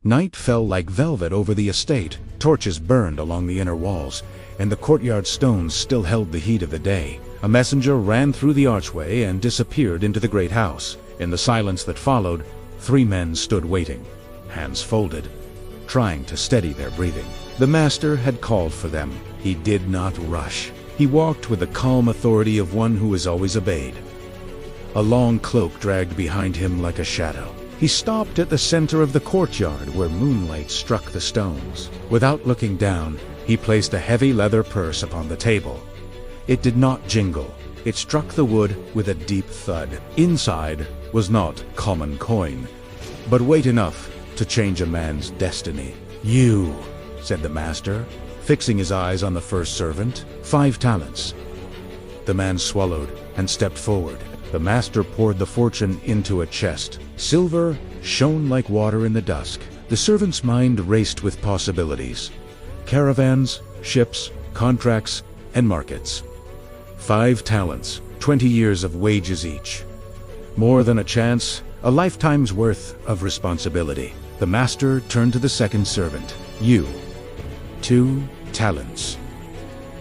Night fell like velvet over the estate, torches burned along the inner walls, and the courtyard stones still held the heat of the day. A messenger ran through the archway and disappeared into the great house. In the silence that followed, 3 men stood waiting, hands folded, trying to steady their breathing. The master had called for them. He did not rush. He walked with the calm authority of one who is always obeyed. A long cloak dragged behind him like a shadow. He stopped at the center of the courtyard where moonlight struck the stones. Without looking down, he placed a heavy leather purse upon the table. It did not jingle. It struck the wood with a deep thud. Inside was not common coin, but weight enough to change a man's destiny. "You," said the master, fixing his eyes on the first servant. 5 talents. The man swallowed and stepped forward. The master poured the fortune into a chest. Silver shone like water in the dusk. The servant's mind raced with possibilities. Caravans, ships, contracts, and markets. 5 talents, 20 years of wages each. More than a chance, a lifetime's worth of responsibility. The master turned to the second servant. "You. 2 talents."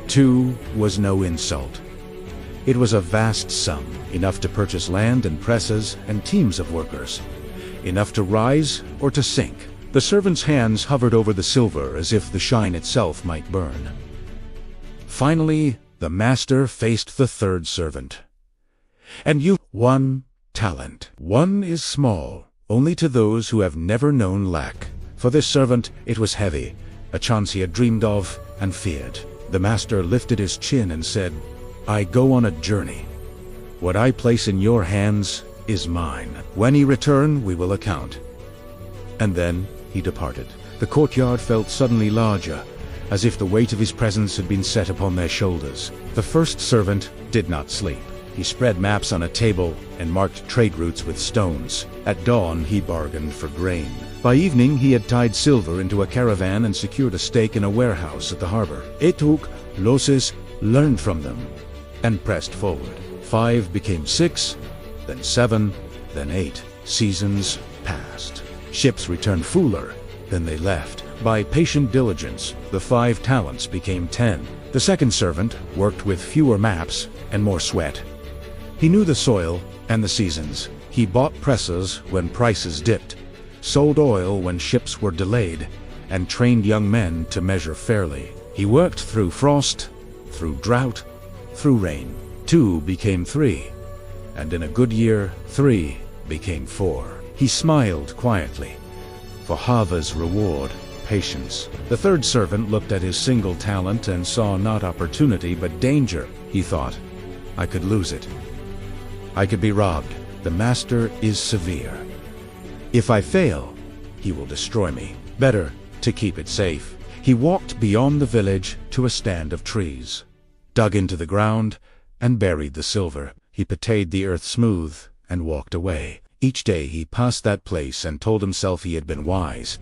2 was no insult. It was a vast sum, enough to purchase land and presses and teams of workers. Enough to rise or to sink. The servant's hands hovered over the silver as if the shine itself might burn. Finally, the master faced the third servant. "And you, 1 talent. 1 is small, only to those who have never known lack." For this servant, it was heavy, a chance he had dreamed of and feared. The master lifted his chin and said, "I go on a journey. What I place in your hands is mine. When you return, we will account." And then he departed. The courtyard felt suddenly larger, as if the weight of his presence had been set upon their shoulders. The first servant did not sleep. He spread maps on a table and marked trade routes with stones. At dawn, he bargained for grain. By evening, he had tied silver into a caravan and secured a stake in a warehouse at the harbor. Etuk, Losses, learned from them and pressed forward. 5 became 6, then 7, then 8. Seasons passed. Ships returned fuller, then they left. By patient diligence, the 5 talents became 10. The second servant worked with fewer maps and more sweat. He knew the soil and the seasons. He bought presses when prices dipped, sold oil when ships were delayed, and trained young men to measure fairly. He worked through frost, through drought, through rain. 2 became 3, and in a good year, 3 became 4. He smiled quietly, for Hava's reward, patience. The third servant looked at his single talent and saw not opportunity but danger. He thought, "I could lose it. I could be robbed. The master is severe. If I fail, he will destroy me. Better to keep it safe." He walked beyond the village to a stand of trees, dug into the ground, and buried the silver. He patted the earth smooth and walked away. Each day he passed that place and told himself he had been wise.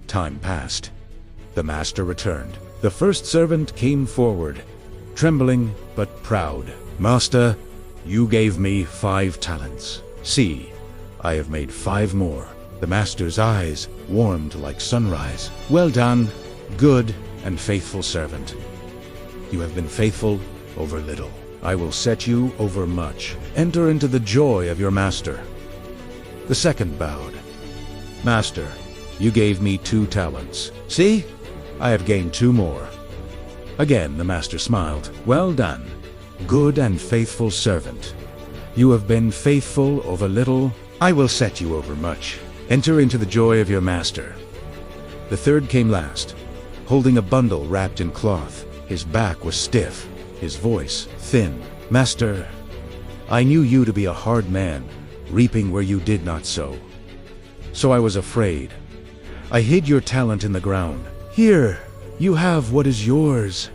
Time passed. The master returned. The first servant came forward, trembling but proud. "Master, you gave me 5 talents. See, I have made 5 more." The master's eyes warmed like sunrise. "Well done, good and faithful servant. You have been faithful over little. I will set you over much. Enter into the joy of your master." The second bowed. "Master, you gave me 2 talents. See, I have gained 2 more." Again the master smiled. "Well done, good and faithful servant. You have been faithful over little. I will set you over much. Enter into the joy of your master." The third came last, holding a bundle wrapped in cloth. His back was stiff, his voice thin. "Master, I knew you to be a hard man, reaping where you did not sow. So I was afraid. I hid your talent in the ground. Here, you have what is yours."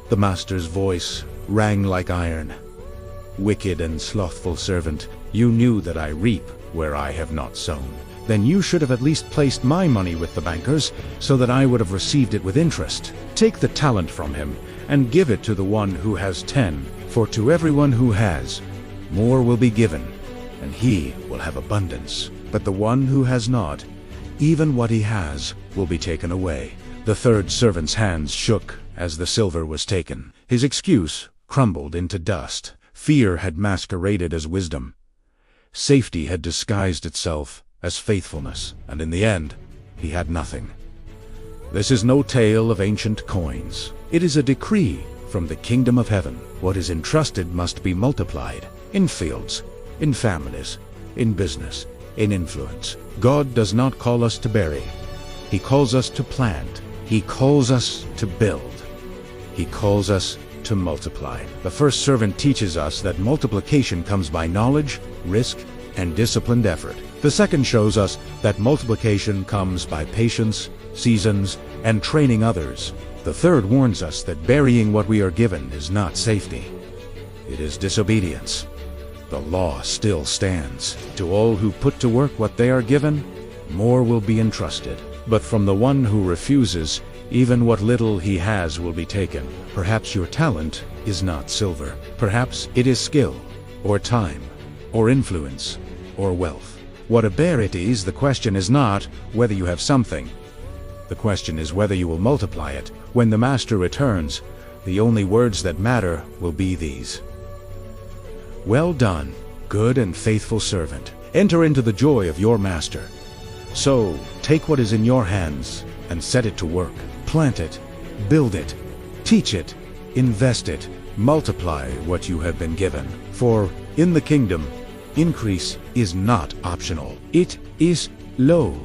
The master's voice rang like iron. "Wicked and slothful servant, you knew that I reap where I have not sown. Then you should have at least placed my money with the bankers, so that I would have received it with interest. Take the talent from him, and give it to the one who has 10, for to everyone who has, more will be given, and he will have abundance. But the one who has not, even what he has will be taken away. The third servant's hands shook as the silver was taken. His excuse crumbled into dust. Fear had masqueraded as wisdom. Safety had disguised itself as faithfulness, and in the end, he had nothing. This is no tale of ancient coins. It is a decree from the kingdom of heaven. What is entrusted must be multiplied in fields, in families, in business, in influence. God does not call us to bury. He calls us to plant. He calls us to build. He calls us to multiply. The first servant teaches us that multiplication comes by knowledge, risk, and disciplined effort. The second shows us that multiplication comes by patience, seasons, and training others. The third warns us that burying what we are given is not safety. It is disobedience. The law still stands. To all who put to work what they are given, more will be entrusted. But from the one who refuses, even what little he has will be taken. Perhaps your talent is not silver. Perhaps it is skill, or time, or influence, or wealth. Whatever it is, the question is not whether you have something. The question is whether you will multiply it. When the master returns, the only words that matter will be these: "Well done, good and faithful servant. Enter into the joy of your master." So, take what is in your hands and set it to work. Plant it, build it, teach it, invest it, multiply what you have been given. For in the kingdom, increase is not optional. It is low.